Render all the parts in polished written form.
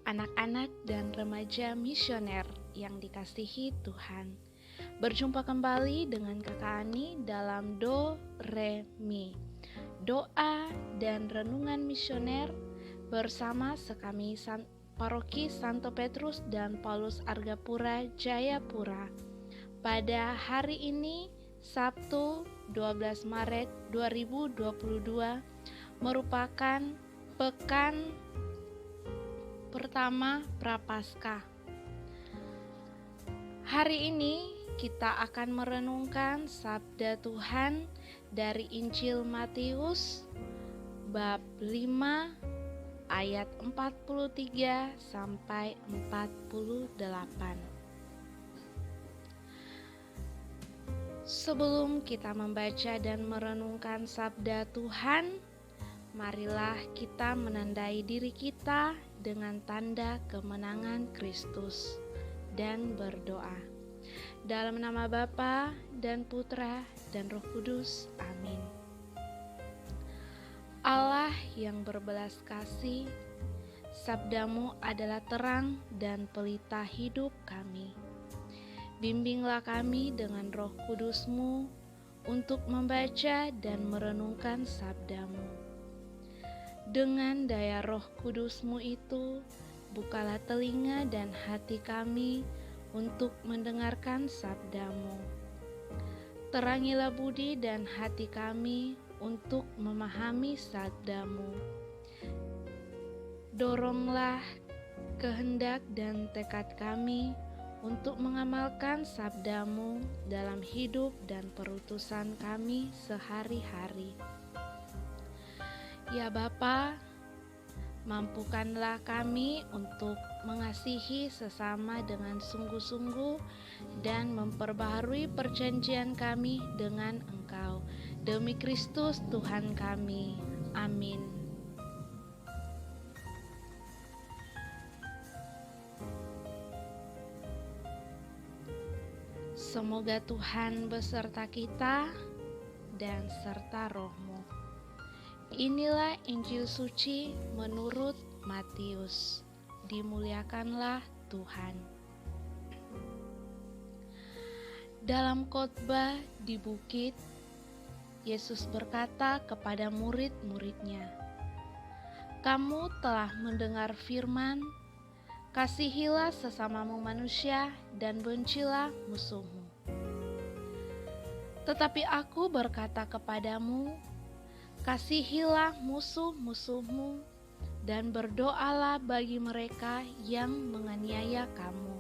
anak-anak dan remaja misioner yang dikasihi Tuhan. Berjumpa kembali dengan Kakak Ani dalam Do Re Mi, doa dan renungan misioner bersama sekami Paroki Santo Petrus dan Paulus Argapura, Jayapura. Pada hari ini, Sabtu 12 Maret 2022, merupakan pekan pertama Prapaskah. Hari ini kita akan merenungkan sabda Tuhan dari Injil Matius bab 5 ayat 43 sampai 48. Sebelum kita membaca dan merenungkan sabda Tuhan, marilah kita menandai diri kita dengan tanda kemenangan Kristus dan berdoa. Dalam nama Bapa dan Putra dan Roh Kudus. Amin. Allah yang berbelas kasih, sabdamu adalah terang dan pelita hidup kami. Bimbinglah kami dengan Roh Kudus-Mu untuk membaca dan merenungkan sabdamu. Dengan daya Roh Kudus-Mu itu, bukalah telinga dan hati kami untuk mendengarkan sabdamu. Terangilah budi dan hati kami untuk memahami sabdamu. Doronglah kehendak dan tekad kami untuk mengamalkan sabdamu dalam hidup dan perutusan kami sehari-hari. Ya Bapa, mampukanlah kami untuk mengasihi sesama dengan sungguh-sungguh dan memperbaharui perjanjian kami dengan Engkau. Demi Kristus Tuhan kami. Amin. Semoga Tuhan beserta kita dan serta roh-Mu. Inilah Injil suci menurut Matius. Dimuliakanlah Tuhan. Dalam khotbah di bukit, Yesus berkata kepada murid-muridnya, "Kamu telah mendengar firman, kasihilah sesamamu manusia dan bencilah musuhmu. Tetapi aku berkata kepadamu, kasihilah musuh-musuhmu dan berdoalah bagi mereka yang menganiaya kamu.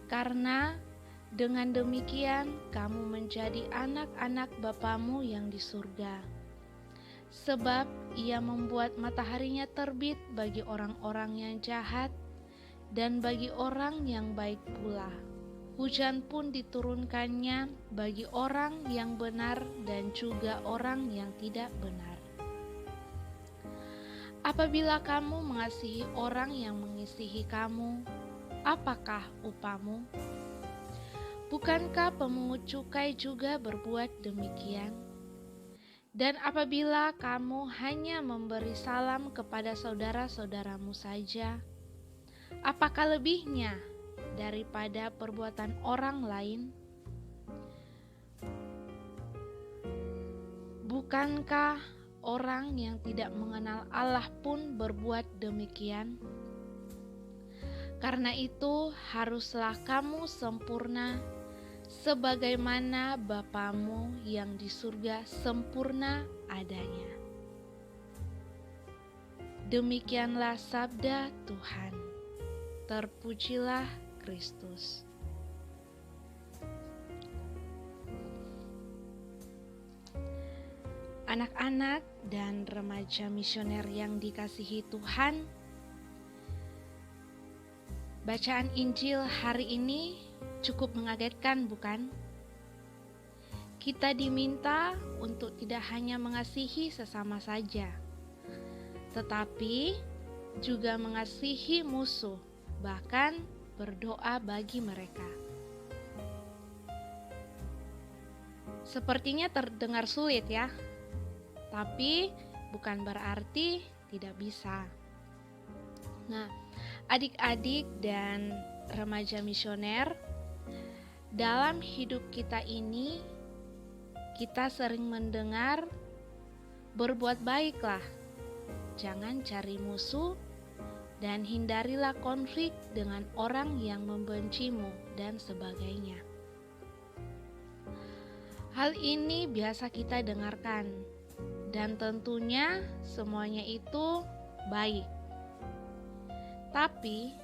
Karena dengan demikian kamu menjadi anak-anak Bapamu yang di surga. Sebab Ia membuat mataharinya terbit bagi orang-orang yang jahat dan bagi orang yang baik pula. Hujan pun diturunkannya bagi orang yang benar dan juga orang yang tidak benar. Apabila kamu mengasihi orang yang mengasihi kamu, apakah upamu? Bukankah pemungut cukai juga berbuat demikian? Dan apabila kamu hanya memberi salam kepada saudara-saudaramu saja, apakah lebihnya daripada perbuatan orang lain? Bukankah orang yang tidak mengenal Allah pun berbuat demikian? Karena itu haruslah kamu sempurna, sebagaimana Bapamu yang di surga sempurna adanya." Demikianlah sabda Tuhan. Terpujilah Kristus. Anak-anak dan remaja misioner yang dikasihi Tuhan, bacaan Injil hari ini cukup mengagetkan, bukan? Kita diminta untuk tidak hanya mengasihi sesama saja, tetapi juga mengasihi musuh, bahkan berdoa bagi mereka. Sepertinya terdengar sulit ya, tapi bukan berarti tidak bisa. Nah, adik-adik dan remaja misioner, dalam hidup kita ini kita sering mendengar berbuat baiklah, jangan cari musuh, dan hindarilah konflik dengan orang yang membencimu dan sebagainya. Hal ini biasa kita dengarkan, dan tentunya semuanya itu baik. Tapi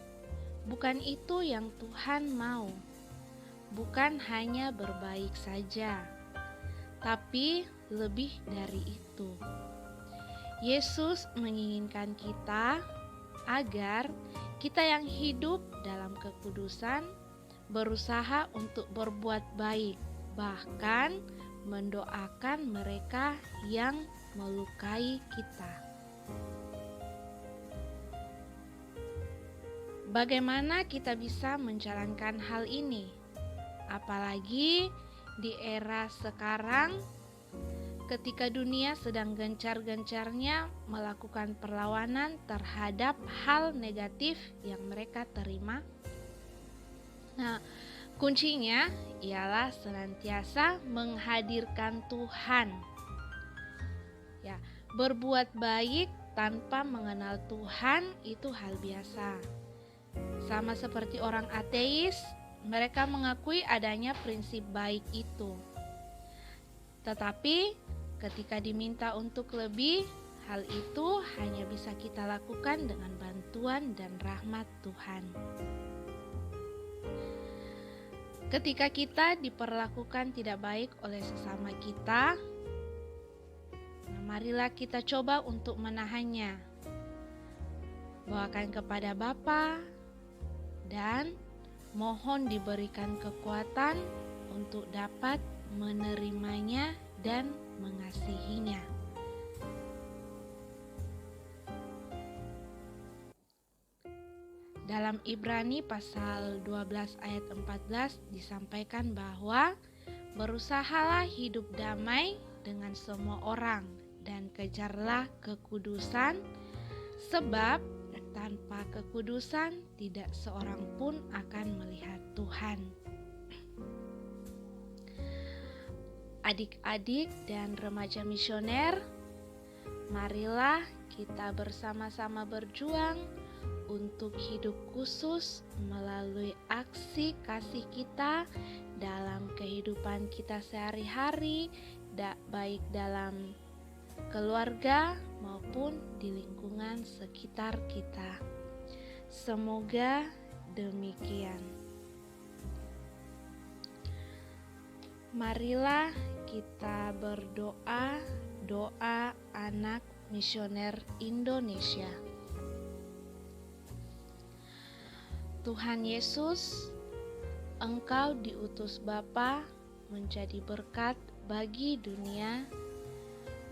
bukan itu yang Tuhan mau. Bukan hanya berbaik saja, tapi lebih dari itu. Yesus menginginkan kita agar kita yang hidup dalam kekudusan berusaha untuk berbuat baik, bahkan mendoakan mereka yang melukai kita. Bagaimana kita bisa menjalankan hal ini? Apalagi di era sekarang, ketika dunia sedang gencar-gencarnya melakukan perlawanan terhadap hal negatif yang mereka terima. Nah, kuncinya ialah senantiasa menghadirkan Tuhan. Ya, berbuat baik tanpa mengenal Tuhan itu hal biasa. Sama seperti orang ateis, mereka mengakui adanya prinsip baik itu. Tetapi ketika diminta untuk lebih, hal itu hanya bisa kita lakukan dengan bantuan dan rahmat Tuhan. Ketika kita diperlakukan tidak baik oleh sesama kita, marilah kita coba untuk menahannya. Bawakan kepada Bapa dan mohon diberikan kekuatan untuk dapat menerimanya dan mengasihinya. Dalam Ibrani pasal 12 ayat 14 disampaikan bahwa berusahalah hidup damai dengan semua orang dan kejarlah kekudusan, sebab tanpa kekudusan tidak seorang pun akan melihat Tuhan. Adik-adik dan remaja misioner, marilah kita bersama-sama berjuang untuk hidup khusus melalui aksi kasih kita dalam kehidupan kita sehari-hari, baik dalam keluarga maupun di lingkungan sekitar kita. Semoga demikian. Marilah kita berdoa, doa anak misioner Indonesia. Tuhan Yesus, Engkau diutus Bapa menjadi berkat bagi dunia,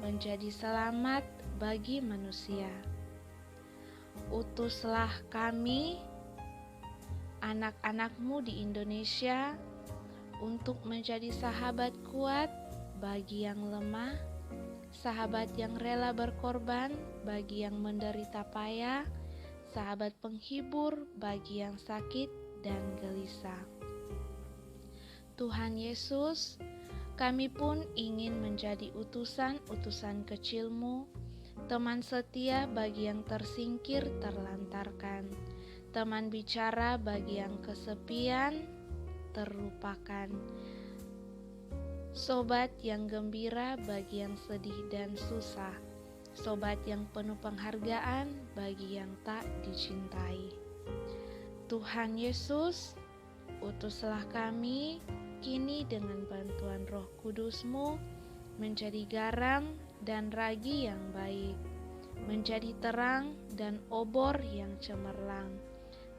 menjadi selamat bagi manusia. Utuslah kami, anak-anak-Mu di Indonesia, untuk menjadi sahabat kuat bagi yang lemah, sahabat yang rela berkorban bagi yang menderita payah, sahabat penghibur bagi yang sakit dan gelisah. Tuhan Yesus, kami pun ingin menjadi utusan-utusan kecil-Mu, teman setia bagi yang tersingkir terlantarkan, teman bicara bagi yang kesepian, terlupakan, sobat yang gembira bagi yang sedih dan susah, sobat yang penuh penghargaan bagi yang tak dicintai. Tuhan Yesus, utuslah kami kini dengan bantuan Roh Kudus-Mu menjadi garam dan ragi yang baik, menjadi terang dan obor yang cemerlang,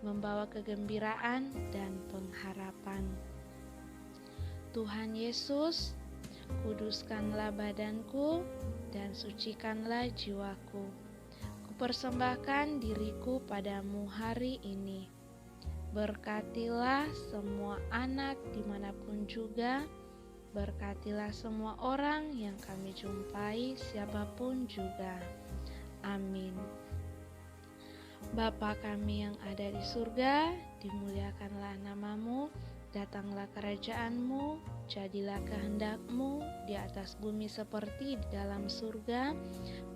membawa kegembiraan dan pengharapan. Tuhan Yesus, kuduskanlah badanku dan sucikanlah jiwaku. Kupersembahkan diriku padamu hari ini. Berkatilah semua anak dimanapun juga, berkatilah semua orang yang kami jumpai siapapun juga. Amin. Bapa kami yang ada di surga, dimuliakanlah namamu, datanglah kerajaan-Mu, jadilah kehendak-Mu di atas bumi seperti di dalam surga.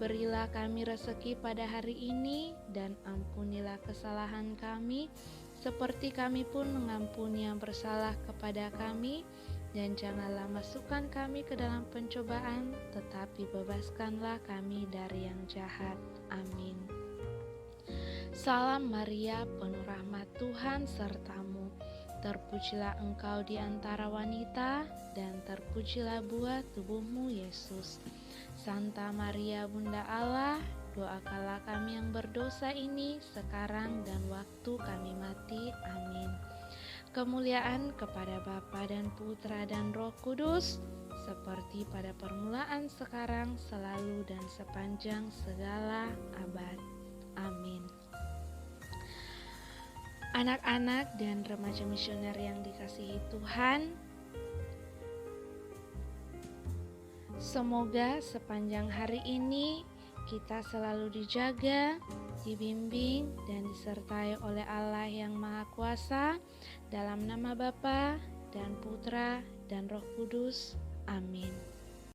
Berilah kami rezeki pada hari ini, dan ampunilah kesalahan kami, seperti kami pun mengampuni yang bersalah kepada kami. Dan janganlah masukkan kami ke dalam pencobaan, tetapi bebaskanlah kami dari yang jahat. Amin. Salam Maria, penuh rahmat Tuhan sertamu. Terpujilah engkau di antara wanita, dan terpujilah buah tubuhmu Yesus. Santa Maria Bunda Allah, doakanlah kami yang berdosa ini sekarang dan waktu kami mati. Amin. Kemuliaan kepada Bapa dan Putra dan Roh Kudus, seperti pada permulaan, sekarang, selalu, dan sepanjang segala abad. Amin. Anak-anak dan remaja misioner yang dikasihi Tuhan, semoga sepanjang hari ini kita selalu dijaga, dibimbing, dan disertai oleh Allah yang Maha Kuasa, dalam nama Bapa dan Putra dan Roh Kudus. Amin.